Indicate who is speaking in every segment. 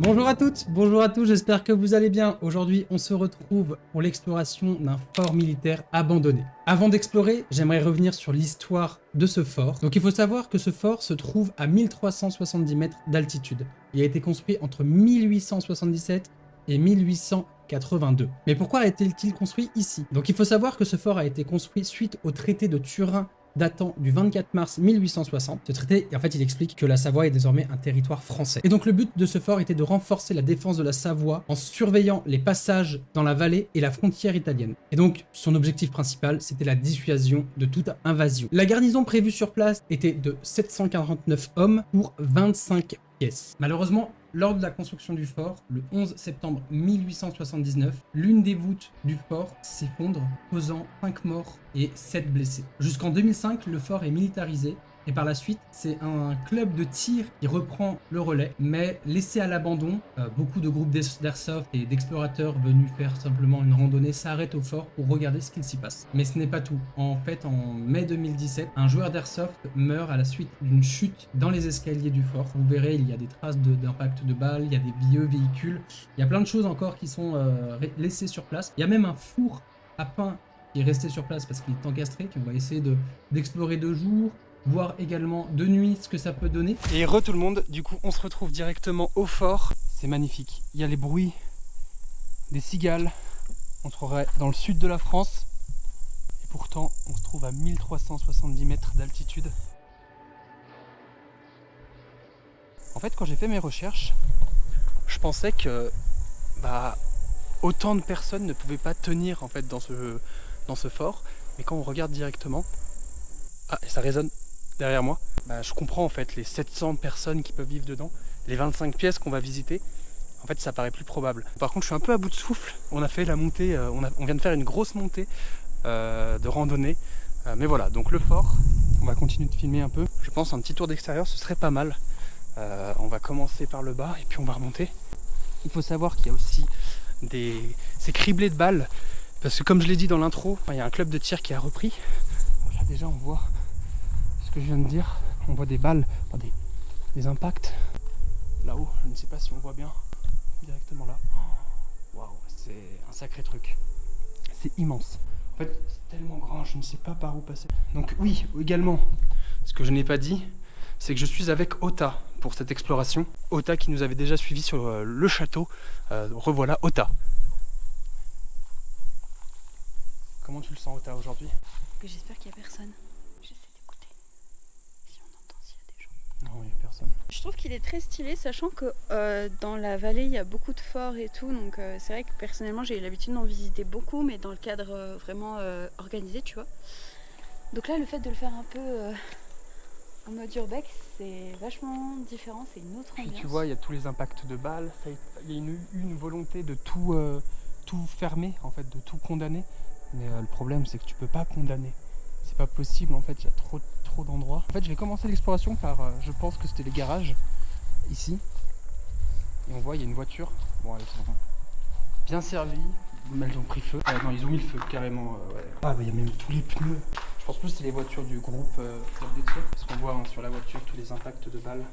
Speaker 1: Bonjour à toutes, bonjour à tous, j'espère que vous allez bien. Aujourd'hui, on se retrouve pour l'exploration d'un fort militaire abandonné. Avant d'explorer, j'aimerais revenir sur l'histoire de ce fort. Donc il faut savoir que ce fort se trouve à 1370 mètres d'altitude. Il a été construit entre 1877 et 1882. Mais pourquoi a été-il construit ici? Donc il faut savoir que ce fort a été construit suite au traité de Turin datant du 24 mars 1860. Ce traité, en fait, il explique que la Savoie est désormais un territoire français. Et donc le but de ce fort était de renforcer la défense de la Savoie en surveillant les passages dans la vallée et la frontière italienne. Et donc son objectif principal, c'était la dissuasion de toute invasion. La garnison prévue sur place était de 749 hommes pour 25 pièces. Malheureusement, lors de la construction du fort, le 11 septembre 1879, l'une des voûtes du fort s'effondre, causant 5 morts et 7 blessés. Jusqu'en 2005, le fort est militarisé et par la suite, c'est un club de tir qui reprend le relais, mais laissé à l'abandon, beaucoup de groupes d'airsoft et d'explorateurs venus faire simplement une randonnée s'arrêtent au fort pour regarder ce qu'il s'y passe. Mais ce n'est pas tout. En fait, en mai 2017, un joueur d'airsoft meurt à la suite d'une chute dans les escaliers du fort. Vous verrez, il y a des traces d'impact de balles, il y a des vieux véhicules, il y a plein de choses encore qui sont laissées sur place. Il y a même un four à pain qui est resté sur place parce qu'il est encastré, qu'on va essayer d'explorer de jour, voir également de nuit ce que ça peut donner. Et re tout le monde, du coup on se retrouve directement au fort. C'est magnifique. Il y a les bruits des cigales. On trouverait dans le sud de la France. Et pourtant on se trouve à 1370 mètres d'altitude. En fait quand j'ai fait mes recherches, je pensais que autant de personnes ne pouvaient pas tenir en fait dans ce fort. Mais quand on regarde directement, et ça résonne derrière moi, je comprends en fait les 700 personnes qui peuvent vivre dedans, les 25 pièces qu'on va visiter, en fait ça paraît plus probable. Par contre je suis un peu à bout de souffle, on a fait la montée, on vient de faire une grosse montée de randonnée, mais voilà, donc le fort, on va continuer de filmer un peu, je pense un petit tour d'extérieur ce serait pas mal. On va commencer par le bas et puis on va remonter. Il faut savoir qu'il y a aussi c'est criblé de balles, parce que comme je l'ai dit dans l'intro, il y a un club de tir qui a repris. Donc là déjà on voit que je viens de dire, on voit des balles, des impacts là-haut, je ne sais pas si on voit bien directement là. Waouh, c'est un sacré truc, c'est immense. En fait c'est tellement grand, je ne sais pas par où passer. Donc oui, également, ce que je n'ai pas dit, c'est que je suis avec Ota pour cette exploration. Ota qui nous avait déjà suivi sur le château, revoilà Ota. Comment tu le sens Ota aujourd'hui?
Speaker 2: J'espère qu'il n'y a personne.
Speaker 1: Non, il n'y a personne.
Speaker 2: Je trouve qu'il est très stylé, sachant que dans la vallée, il y a beaucoup de forts et tout. Donc c'est vrai que personnellement, j'ai eu l'habitude d'en visiter beaucoup, mais dans le cadre vraiment organisé, tu vois. Donc là, le fait de le faire un peu en mode urbex, c'est vachement différent, c'est une autre ambiance.
Speaker 1: Puis tu vois, il y a tous les impacts de balles. Il y a une volonté de tout fermer, en fait, de tout condamner. Mais le problème, c'est que tu peux pas condamner. C'est pas possible, en fait, il y a trop d'endroits. En fait, je vais commencer l'exploration par, je pense que c'était les garages, ici. Et on voit, il y a une voiture. Bon, elles sont bien servies, mais elles ont pris feu. Non, ils ont mis le feu, carrément. Ouais. Ah, il y a même tous les pneus. Je pense plus que c'est les voitures du groupe Club de Tir. Parce qu'on voit sur la voiture tous les impacts de balles.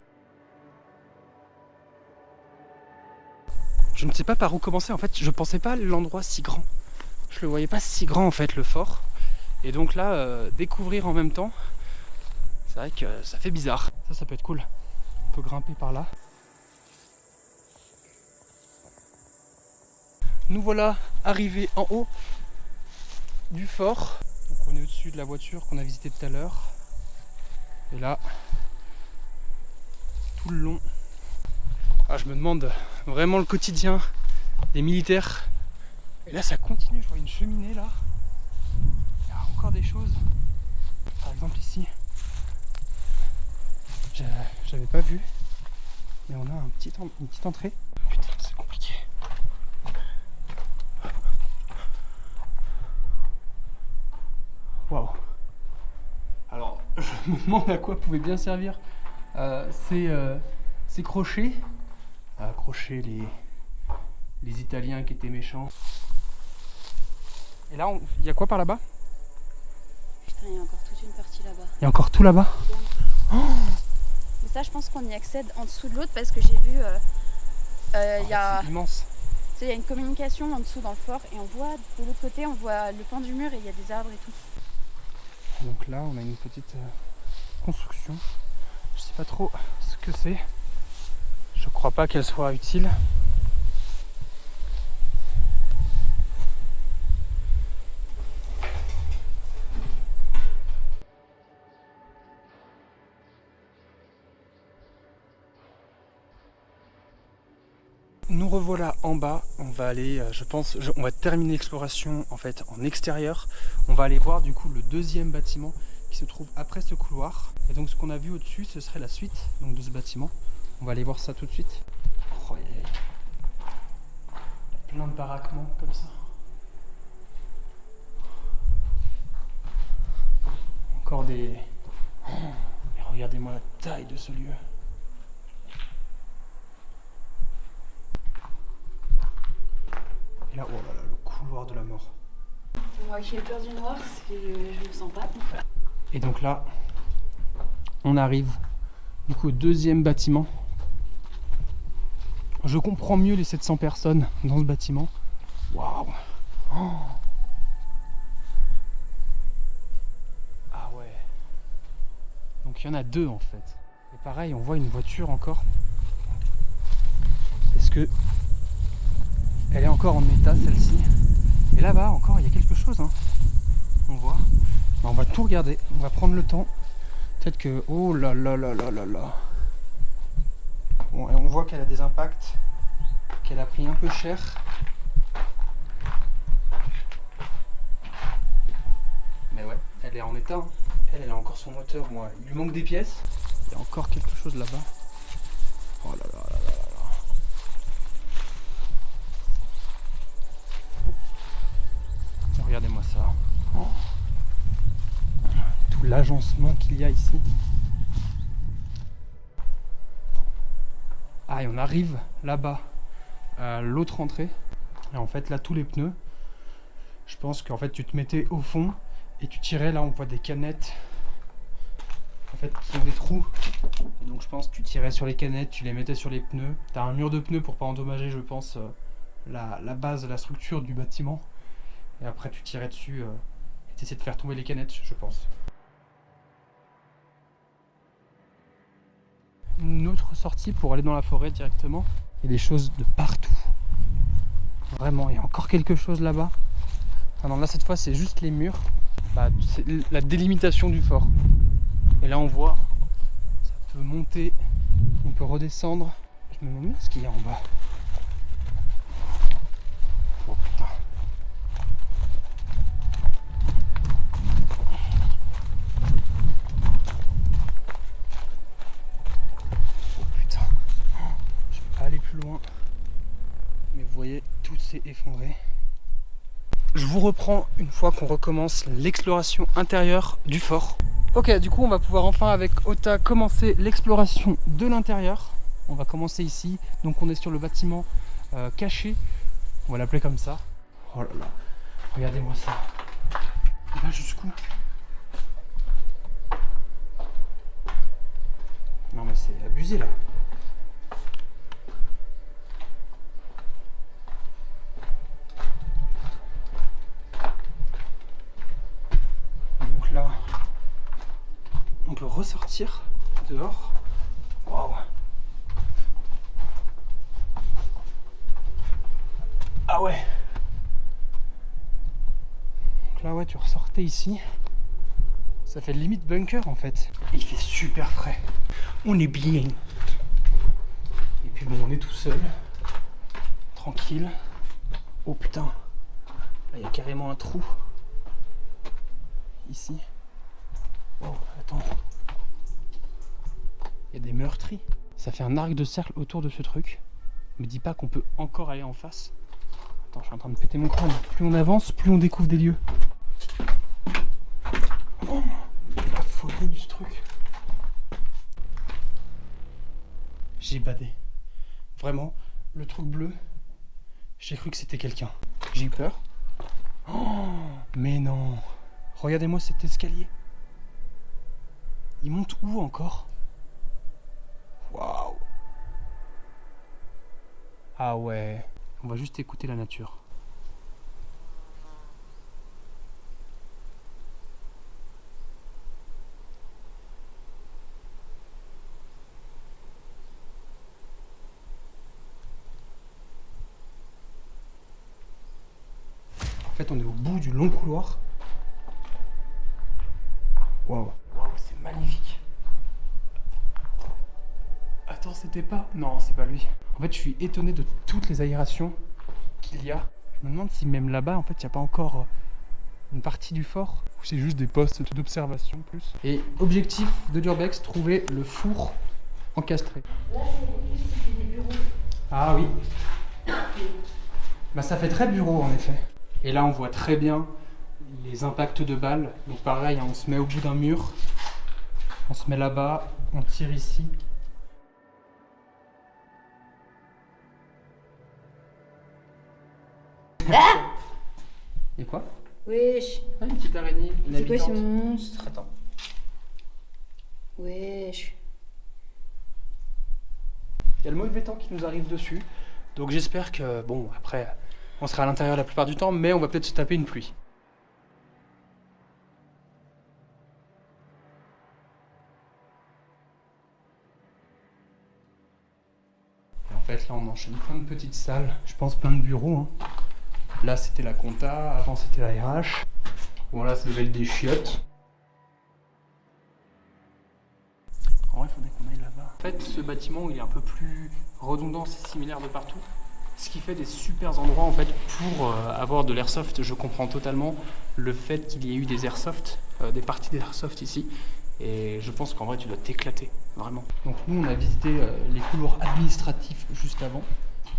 Speaker 1: Je ne sais pas par où commencer, en fait, je pensais pas l'endroit si grand. Je le voyais pas si grand, en fait, le fort. Et donc là, découvrir en même temps, c'est vrai que ça fait bizarre. Ça peut être cool. On peut grimper par là. Nous voilà arrivés en haut du fort. Donc on est au-dessus de la voiture qu'on a visitée tout à l'heure. Et là, tout le long. Je me demande vraiment le quotidien des militaires. Et là ça continue, je vois une cheminée là. Il y a encore des choses. Par exemple ici. J'avais pas vu, mais on a une petite entrée. Putain, c'est compliqué. Waouh. Alors, je me demande à quoi pouvaient bien servir ces crochets. À accrocher les Italiens qui étaient méchants. Et là, il y a quoi par là-bas?
Speaker 2: Putain, il y a encore toute une partie là-bas.
Speaker 1: Il y a encore tout là-bas?
Speaker 2: Mais ça, je pense qu'on y accède en dessous de l'autre parce que j'ai vu Il y a...
Speaker 1: C'est immense.
Speaker 2: Il y a une communication en dessous dans le fort et on voit de l'autre côté, on voit le pan du mur et il y a des arbres et tout.
Speaker 1: Donc là, on a une petite construction. Je sais pas trop ce que c'est. Je crois pas qu'elle soit utile. Nous revoilà en bas, on va aller, je pense, on va terminer l'exploration en fait en extérieur. On va aller voir du coup le deuxième bâtiment qui se trouve après ce couloir. Et donc ce qu'on a vu au-dessus, ce serait la suite donc, de ce bâtiment. On va aller voir ça tout de suite. Oh, il y a plein de baraquements comme ça. Encore des... Oh, et regardez-moi la taille de ce lieu. Et là, oh là là, le couloir de la mort.
Speaker 2: Moi qui ai peur du noir, je me sens pas.
Speaker 1: Et donc là, on arrive du coup au deuxième bâtiment. Je comprends mieux les 700 personnes dans ce bâtiment. Waouh! Oh. Ah ouais. Donc il y en a deux en fait. Et pareil, on voit une voiture encore. Est-ce que elle est encore en état celle-ci? Et là-bas encore, il y a quelque chose. Hein. On voit. On va tout regarder. On va prendre le temps. Peut-être que... Oh là là là là là là. Bon, et on voit qu'elle a des impacts. Qu'elle a pris un peu cher. Mais ouais, elle est en état. Hein. Elle a encore son moteur. Moi, il lui manque des pièces. Il y a encore quelque chose là-bas. Oh là là là là là. Regardez-moi ça. Oh. Tout l'agencement qu'il y a ici. Ah, et on arrive là-bas à l'autre entrée. Et en fait, là, tous les pneus, je pense qu'en fait, tu te mettais au fond et tu tirais. Là, on voit des canettes en fait, qui ont des trous. Et donc, je pense que tu tirais sur les canettes, tu les mettais sur les pneus. Tu as un mur de pneus pour pas endommager, je pense, la base, la structure du bâtiment. Et après tu tirais dessus et tu essaies de faire tomber les canettes, je pense. Une autre sortie pour aller dans la forêt directement. Il y a des choses de partout. Vraiment, il y a encore quelque chose là-bas. Ah non, là cette fois c'est juste les murs. Bah, c'est la délimitation du fort. Et là on voit, ça peut monter, on peut redescendre. Je me demande ce qu'il y a en bas. Oh putain. Aller plus loin, mais vous voyez, tout s'est effondré. Je vous reprends une fois qu'on recommence l'exploration intérieure du fort. Ok, du coup on va pouvoir enfin avec Ota commencer l'exploration de l'intérieur. On va commencer ici, donc on est sur le bâtiment caché, on va l'appeler comme ça. Oh là là, regardez-moi ça. Il va jusqu'où? Non mais c'est abusé là. Là, on peut ressortir dehors. Waouh! Ah ouais! Donc là, ouais, tu ressortais ici. Ça fait limite bunker en fait. Et il fait super frais. On est bien. Et puis bon, on est tout seul. Tranquille. Oh putain! Là, il y a carrément un trou. Ici. Oh, attends. Il y a des meurtris. Ça fait un arc de cercle autour de ce truc. Me dis pas qu'on peut encore aller en face. Attends, je suis en train de péter mon crâne. Plus on avance, plus on découvre des lieux. Oh, la folie du truc. J'ai badé. Vraiment, le truc bleu, j'ai cru que c'était quelqu'un. J'ai eu peur. Oh, mais non. Regardez-moi cet escalier. Il monte où encore? Waouh! Ah ouais. On va juste écouter la nature. En fait, on est au bout du long couloir. Waouh. Waouh, c'est magnifique. Attends, c'était pas... Non, c'est pas lui. En fait, je suis étonné de toutes les aérations qu'il y a. Je me demande si même là-bas, en fait, il n'y a pas encore une partie du fort. Ou c'est juste des postes d'observation plus. Et objectif de l'urbex, trouver le four encastré.
Speaker 2: Là, c'est des bureaux.
Speaker 1: Ah oui. Bah ça fait très bureau en effet. Et là on voit très bien les impacts de balles. Donc pareil, hein, on se met au bout d'un mur. On se met là-bas, on tire ici.
Speaker 2: Ah
Speaker 1: Et quoi?
Speaker 2: Wesh.
Speaker 1: Ah, une petite araignée, une
Speaker 2: C'est quoi ce
Speaker 1: habitante.
Speaker 2: monstre?
Speaker 1: Attends.
Speaker 2: Wesh.
Speaker 1: Il y a le mauvais temps qui nous arrive dessus. Donc j'espère que, bon, après, on sera à l'intérieur la plupart du temps, mais on va peut-être se taper une pluie. Et en fait, là, on enchaîne plein de petites salles. Je pense plein de bureaux. Hein. Là, c'était la compta. Avant, c'était la RH. Bon, là, ça devait être des chiottes. En vrai, il faudrait qu'on aille là-bas. En fait, ce bâtiment, il est un peu plus redondant, c'est similaire de partout. Ce qui fait des super endroits en fait pour avoir de l'airsoft. Je comprends totalement le fait qu'il y ait eu des airsoft, des parties d'airsoft ici. Et je pense qu'en vrai, tu dois t'éclater, vraiment. Donc nous, on a visité les couloirs administratifs juste avant.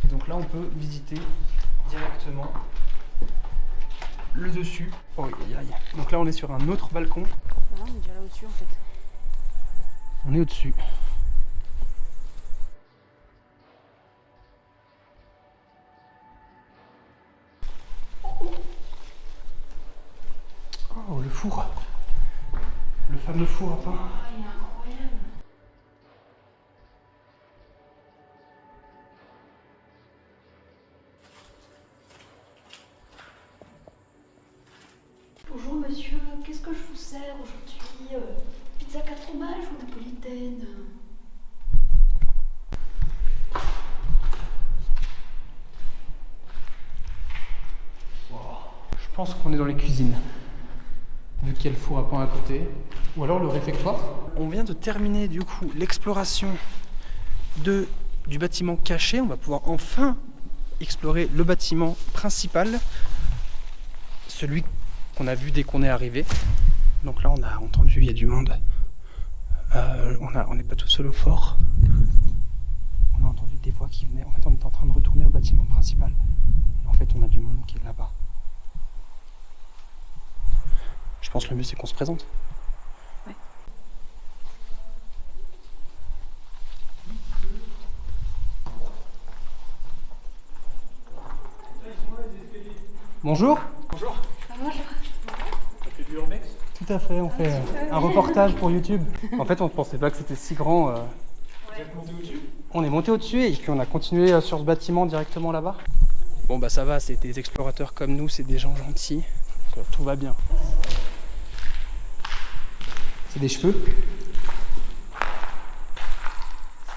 Speaker 1: Et donc là, on peut visiter directement le dessus. Oh, aïe, aïe. Donc là, on est sur un autre balcon.
Speaker 2: Ah, on est déjà là au-dessus en fait.
Speaker 1: On est au-dessus. Oh, le four. Le fameux four à pain.
Speaker 2: Ah, il est incroyable. Bonjour monsieur, qu'est-ce que je vous sers aujourd'hui? Pizza 4 fromages ou napolitaine?
Speaker 1: Je pense qu'on est dans les cuisines, vu qu'il y a le four à pain à côté, ou alors le réfectoire. On vient de terminer du coup l'exploration du bâtiment caché. On va pouvoir enfin explorer le bâtiment principal, celui qu'on a vu dès qu'on est arrivé. Donc là on a entendu, il y a du monde. On n'est pas tout seul au fort. On a entendu des voix qui venaient. En fait on est en train de retourner au bâtiment principal. En fait on a du monde qui est là-bas. Je pense que le mieux c'est qu'on se présente.
Speaker 2: Ouais.
Speaker 1: Bonjour.
Speaker 3: Bonjour,
Speaker 2: Ah, bonjour.
Speaker 3: ça fait du urbex?
Speaker 1: Tout à fait, on fait un reportage pour YouTube. En fait on ne pensait pas que c'était si grand.
Speaker 3: Vous êtes monté au-dessus?
Speaker 1: On est monté au-dessus et puis on a continué sur ce bâtiment directement là-bas. Bon bah ça va, c'est des explorateurs comme nous, c'est des gens gentils. Donc, tout va bien. C'est des cheveux.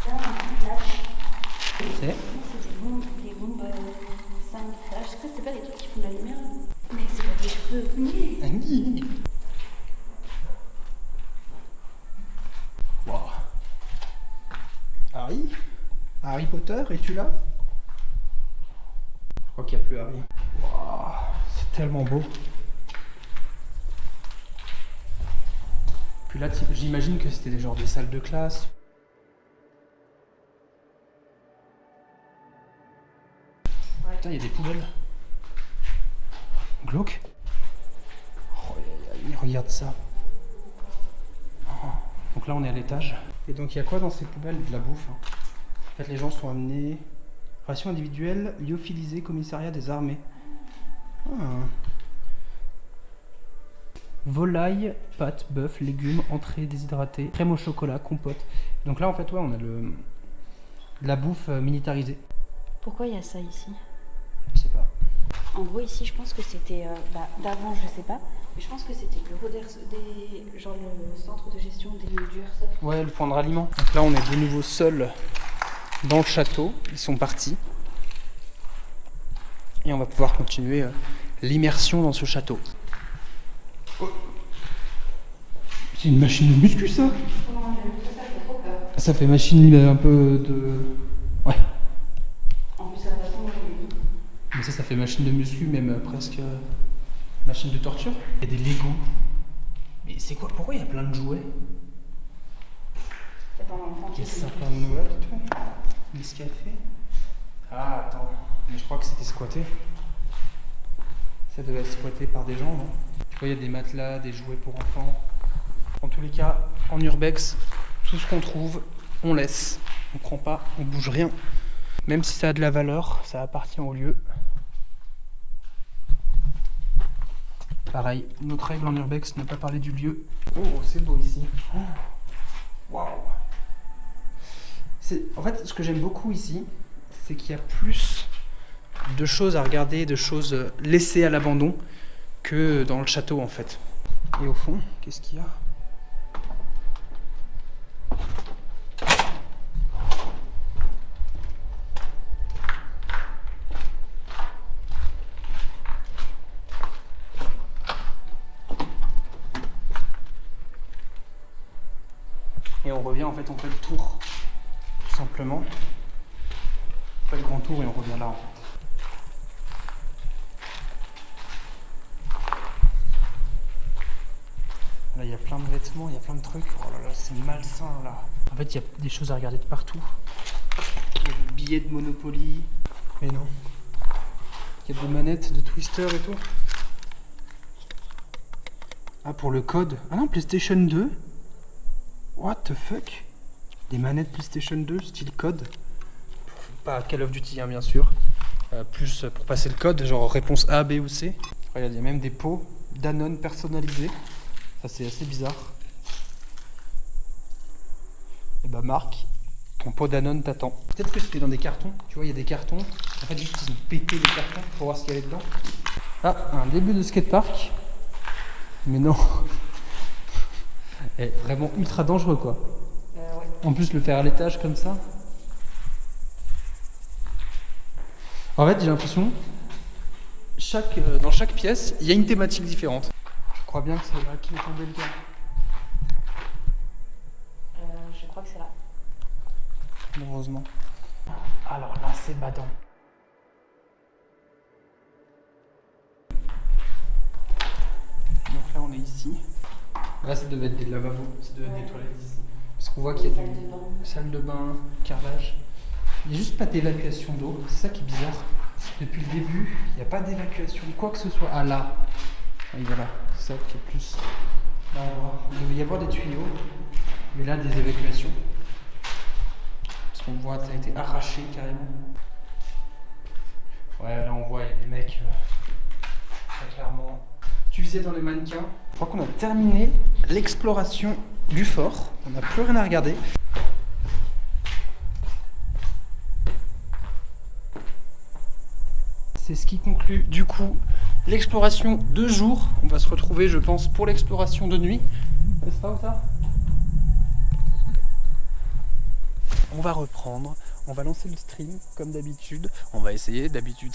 Speaker 2: Ça, un flash.
Speaker 1: C'est
Speaker 2: C'est des bombes 5 flash. Ça, c'est pas des trucs qui font de la lumière? Mais c'est pas des cheveux. Oui.
Speaker 1: Wow. Harry? Harry Potter, es-tu là? Je crois qu'il n'y a plus Harry. Wow. C'est tellement beau. Puis là, j'imagine que c'était des genres des salles de classe. Putain, il y a des poubelles. Glauque. Oh, regarde ça. Oh. Donc là, on est à l'étage. Et donc, il y a quoi dans ces poubelles? De la bouffe. Hein. En fait, les gens sont amenés. Ration individuelle, lyophilisé, commissariat des armées. Ah. Volaille, pâtes, bœuf, légumes, entrée déshydratée, crème au chocolat, compote. Donc là, en fait, ouais, on a de la bouffe militarisée.
Speaker 2: Pourquoi il y a ça ici?
Speaker 1: Je sais pas.
Speaker 2: En gros, ici, je pense que c'était d'avant, je sais pas, mais je pense que c'était le bureau genre le centre de gestion du airsoft.
Speaker 1: Ouais, le point de ralliement. Donc là, on est de nouveau seuls dans le château. Ils sont partis. Et on va pouvoir continuer l'immersion dans ce château. Oh. C'est une machine de muscu, ça? Ça fait machine un peu de... Ouais.
Speaker 2: En plus, ça va pas.
Speaker 1: Mais ça fait machine de muscu, même presque machine de torture. Il y a des Lego. Mais c'est quoi? Pourquoi il y a plein de jouets? Il y a sapin de Noël et tout. Nescafé. Ah, attends. Mais je crois que c'était squatté. Ça devait être squatté par des gens, non? Tu vois, il y a des matelas, des jouets pour enfants. En tous les cas, en urbex, tout ce qu'on trouve, on laisse. On prend pas, on bouge rien. Même si ça a de la valeur, ça appartient au lieu. Pareil, notre règle en urbex, ne pas parler du lieu. Oh, c'est beau ici. Waouh. En fait, ce que j'aime beaucoup ici, c'est qu'il y a plus de choses à regarder, de choses laissées à l'abandon que dans le château en fait. Et au fond, qu'est-ce qu'il y a? Et on revient, en fait, on fait le tour, tout simplement. On fait le grand tour et on revient là, en fait. Là, il y a plein de vêtements, il y a plein de trucs. Oh là là, c'est malsain, là. En fait, il y a des choses à regarder de partout. Il y a des billets de Monopoly. Mais non. Il y a des manettes de Twister et tout. Ah, pour le code. Ah non, PlayStation 2. What the fuck? Des manettes PlayStation 2 style code. Pas Call of Duty hein, bien sûr. Plus pour passer le code, genre réponse A, B ou C. Regarde, il y a même des pots Danone personnalisés. Ça c'est assez bizarre. Et bah Marc, ton pot Danone t'attend. Peut-être que c'était dans des cartons. Tu vois, il y a des cartons. En fait, juste ils ont pété les cartons pour voir ce qu'il y avait dedans. Ah, un début de skatepark. Mais non. est vraiment ultra dangereux quoi. Ouais. En plus le faire à l'étage comme ça. En fait j'ai l'impression dans chaque pièce il y a une thématique différente. Je crois bien que c'est là qui est tombé le gars.
Speaker 2: Je crois que c'est là.
Speaker 1: Heureusement. Alors là c'est badant. Donc là on est ici. Là ça devait être des lavabos, ça devait être des toilettes ici. Parce qu'on voit qu'il y a des salles de bain, carrelage. Il n'y a juste pas d'évacuation d'eau, c'est ça qui est bizarre. Depuis le début, il n'y a pas d'évacuation de quoi que ce soit. Ah là, oui voilà, c'est ça qui est plus. Là on voit, il devait y avoir des tuyaux, mais là des évacuations. Parce qu'on voit que ça a été arraché carrément. Ouais là on voit il y a des mecs très clairement. Tu visais dans les mannequins. Je crois qu'on a terminé l'exploration du fort. On n'a plus rien à regarder. C'est ce qui conclut du coup l'exploration de jour. On va se retrouver je pense pour l'exploration de nuit. N'est-ce pas Outa ? On va reprendre. On va lancer le stream comme d'habitude. On va essayer. D'habitude,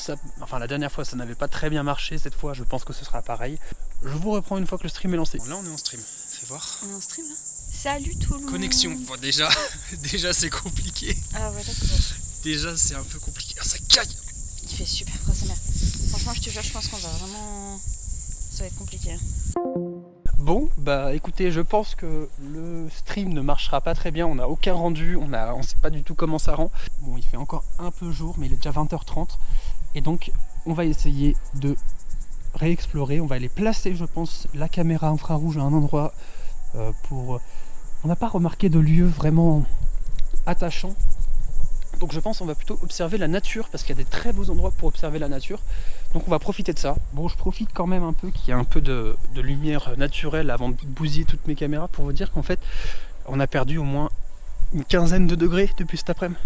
Speaker 1: la dernière fois, ça n'avait pas très bien marché. Cette fois, je pense que ce sera pareil. Je vous reprends une fois que le stream est lancé. Bon, là, on est en stream. Fais voir.
Speaker 2: On est en stream là. Salut tout le monde.
Speaker 1: Connexion. Bon, déjà c'est compliqué.
Speaker 2: Ah ouais, d'accord.
Speaker 1: Déjà, c'est un peu compliqué. Ah, ça caille.
Speaker 2: Il fait super froid, sa mère. Franchement, je te jure, je pense qu'on va vraiment. Ça va être compliqué.
Speaker 1: Bon, bah écoutez, je pense que le stream ne marchera pas très bien, on n'a aucun rendu, on sait pas du tout comment ça rend. Bon, il fait encore un peu jour, mais il est déjà 20h30. Et donc, on va essayer de réexplorer, on va aller placer, je pense, la caméra infrarouge à un endroit pour... On n'a pas remarqué de lieu vraiment attachant. Donc je pense qu'on va plutôt observer la nature, parce qu'il y a des très beaux endroits pour observer la nature. Donc on va profiter de ça. Bon, je profite quand même un peu qu'il y ait un peu de lumière naturelle avant de bousiller toutes mes caméras pour vous dire qu'en fait, on a perdu au moins une quinzaine de degrés depuis cet après-midi.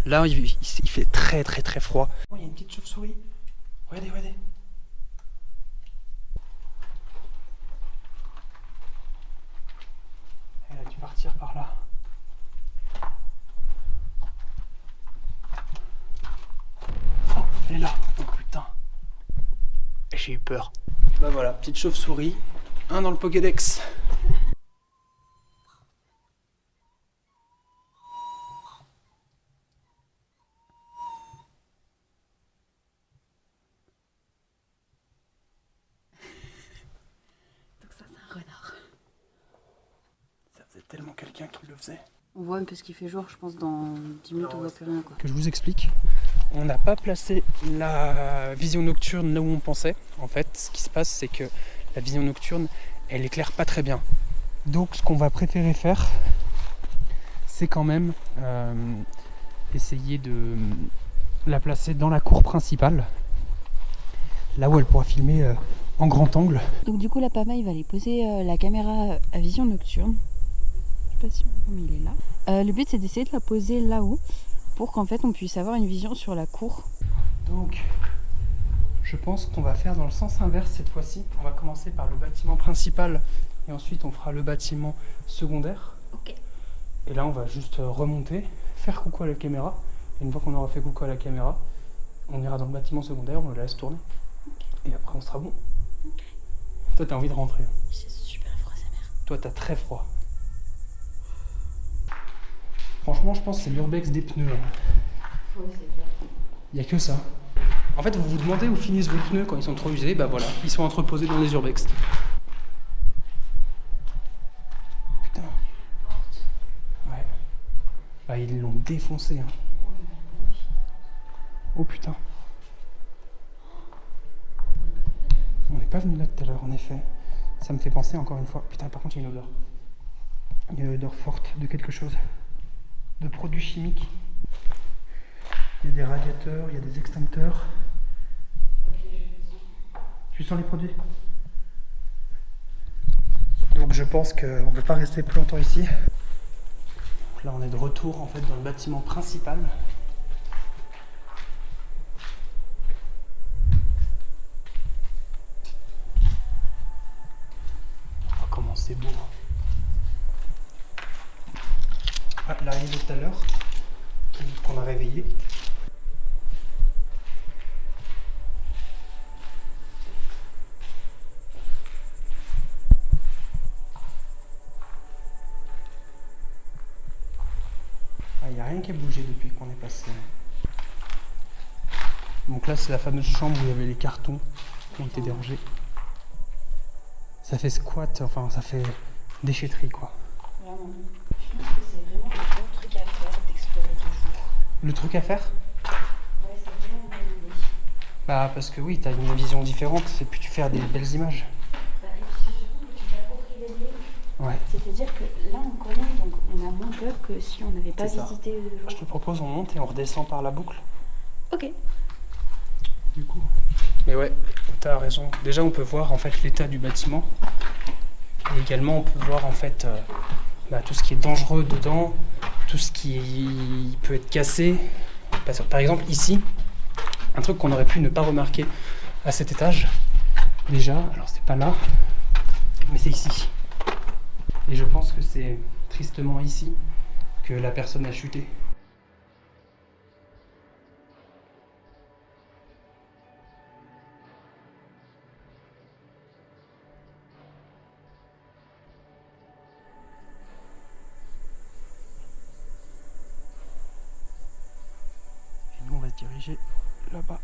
Speaker 1: Là, il fait très très très froid. Oh, il y a une petite chauve-souris. Regardez, regardez. Elle a dû partir par là. Oh, elle est là. Oh putain. J'ai eu peur. Bah voilà, petite chauve-souris. Un dans le Pokédex.
Speaker 2: Donc ça c'est un renard.
Speaker 1: Ça faisait tellement quelqu'un qui le faisait.
Speaker 2: On voit un peu ce qu'il fait jour, je pense dans 10 minutes on voit plus rien quoi.
Speaker 1: Que je vous explique. On n'a pas placé la vision nocturne là où on pensait. En fait, ce qui se passe, c'est que la vision nocturne, elle éclaire pas très bien. Donc, ce qu'on va préférer faire, c'est quand même essayer de la placer dans la cour principale, là où elle pourra filmer en grand angle.
Speaker 2: Donc du coup là Pama il va aller poser la caméra à vision nocturne. Je sais pas si il est là. Le but c'est d'essayer de la poser là-haut pour qu'en fait on puisse avoir une vision sur la cour.
Speaker 1: Donc, je pense qu'on va faire dans le sens inverse cette fois-ci. On va commencer par le bâtiment principal et ensuite on fera le bâtiment secondaire.
Speaker 2: Ok.
Speaker 1: Et là on va juste remonter, faire coucou à la caméra. Et une fois qu'on aura fait coucou à la caméra, on ira dans le bâtiment secondaire, on la laisse tourner. Et après on sera bon. Toi t'as envie de rentrer.
Speaker 2: J'ai super froid sa mère.
Speaker 1: Toi t'as très froid. Franchement je pense que c'est l'urbex des pneus.
Speaker 2: Ouais, c'est clair.
Speaker 1: Il n'y a que ça. En fait, vous vous demandez où finissent vos pneus quand ils sont trop usés, bah voilà, ils sont entreposés dans les urbex. Putain. Ouais. Bah ils l'ont défoncé. Hein. Oh putain. On n'est pas venu là tout à l'heure, en effet. Ça me fait penser encore une fois. Putain, par contre, il y a une odeur. Il y a une odeur forte de quelque chose. De produits chimiques. Il y a des radiateurs, il y a des extincteurs. Tu sens les produits? Donc je pense qu'on ne peut pas rester plus longtemps ici. Donc là on est de retour en fait dans le bâtiment principal. Oh comment c'est beau. Ah, l'arrivée de tout à l'heure, qu'on a réveillé. Il n'y a rien qui a bougé depuis qu'on est passé. Donc là, c'est la fameuse chambre où il y avait les cartons qui ont été dérangés. Ça fait squat, enfin ça fait déchetterie quoi.
Speaker 2: Vraiment. Je pense que c'est vraiment le bon truc à faire d'explorer toujours.
Speaker 1: Le truc à faire?
Speaker 2: Ouais, c'est vraiment une bonne idée.
Speaker 1: Bah parce que oui, t'as une vision différente et puis tu fais des belles images.
Speaker 2: Bah, et puis c'est surtout que tu t'appropries les lieux.
Speaker 1: Ouais.
Speaker 2: C'est-à-dire que là on connaît, donc on a moins peur que si on n'avait pas
Speaker 1: C'est ça.
Speaker 2: visité le jour.
Speaker 1: Je te propose, on monte et on redescend par la boucle.
Speaker 2: Ok.
Speaker 1: Du coup. Mais ouais, t'as raison. Déjà, on peut voir en fait l'état du bâtiment. Et également, on peut voir en fait tout ce qui est dangereux dedans, tout ce qui peut être cassé. Par exemple, ici, un truc qu'on aurait pu ne pas remarquer à cet étage. Déjà, alors c'est pas là, mais c'est ici. Et je pense que c'est tristement ici que la personne a chuté. Et nous, on va se diriger là-bas.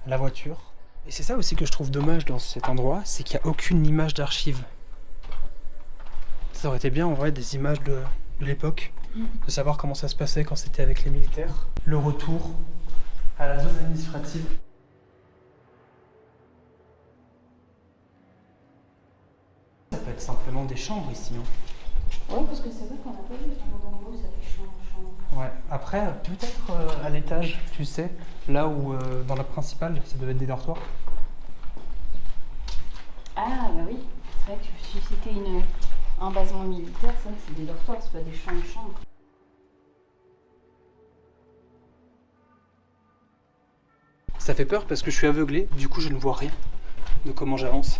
Speaker 1: La voiture. Et c'est ça aussi que je trouve dommage dans cet endroit, c'est qu'il n'y a aucune image d'archive. Ça aurait été bien en vrai des images de l'époque, de savoir comment ça se passait quand c'était avec les militaires. Le retour à la zone administrative. Ça peut être simplement des chambres ici. Hein.
Speaker 2: Ouais, parce que c'est vrai qu'on n'a pas vu vraiment d'endroit où ça fait chambre.
Speaker 1: Ouais, après Après, peut-être à l'étage, tu sais, là où dans la principale, ça devait être des dortoirs.
Speaker 2: Ah bah oui, c'est vrai que si c'était un basement militaire, c'est vrai que c'est des dortoirs, c'est pas des chambres.
Speaker 1: Ça fait peur parce que je suis aveuglé, du coup je ne vois rien de comment j'avance.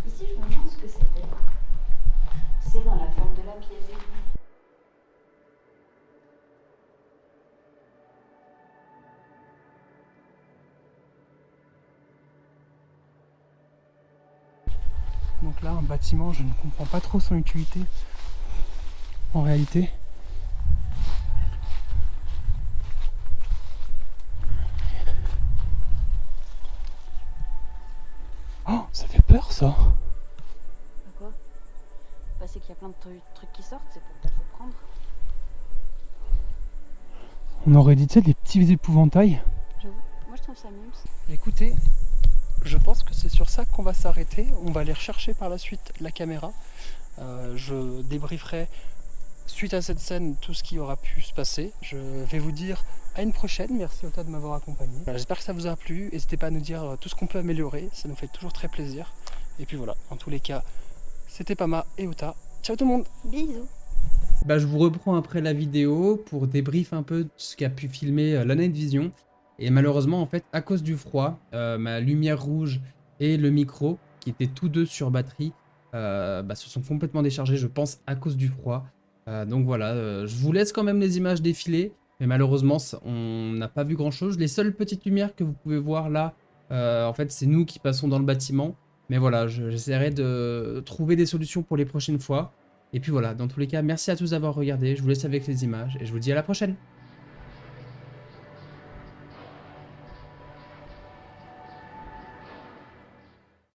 Speaker 2: Ici, je me demande ce que c'était. C'est dans la forme de la pièce.
Speaker 1: Donc là, un bâtiment, je ne comprends pas trop son utilité en réalité. Oh, ça fait peur ça.
Speaker 2: Quoi? Bah, c'est qu'il y a plein de trucs qui sortent, c'est pour peut-être le prendre.
Speaker 1: On aurait dit, tu sais, des petits épouvantails.
Speaker 2: J'avoue, moi je trouve ça mimes.
Speaker 1: Écoutez, je pense que c'est sur ça qu'on va s'arrêter. On va aller rechercher par la suite la caméra. Je débrieferai suite à cette scène tout ce qui aura pu se passer. Je vais vous dire à une prochaine. Merci Ota de m'avoir accompagné. Voilà, j'espère que ça vous a plu. N'hésitez pas à nous dire tout ce qu'on peut améliorer. Ça nous fait toujours très plaisir. Et puis voilà, en tous les cas, c'était Pama et Ota. Ciao tout le monde.
Speaker 2: Bisous.
Speaker 1: Bah, je vous reprends après la vidéo pour débrief un peu de ce qu'a pu filmer la Night Vision. Et malheureusement, en fait, à cause du froid, ma lumière rouge et le micro, qui étaient tous deux sur batterie, se sont complètement déchargés, je pense, à cause du froid. Donc voilà, je vous laisse quand même les images défiler, mais malheureusement, on n'a pas vu grand-chose. Les seules petites lumières que vous pouvez voir là, en fait, c'est nous qui passons dans le bâtiment. Mais voilà, j'essaierai de trouver des solutions pour les prochaines fois. Et puis voilà, dans tous les cas, merci à tous d'avoir regardé, je vous laisse avec les images et je vous dis à la prochaine.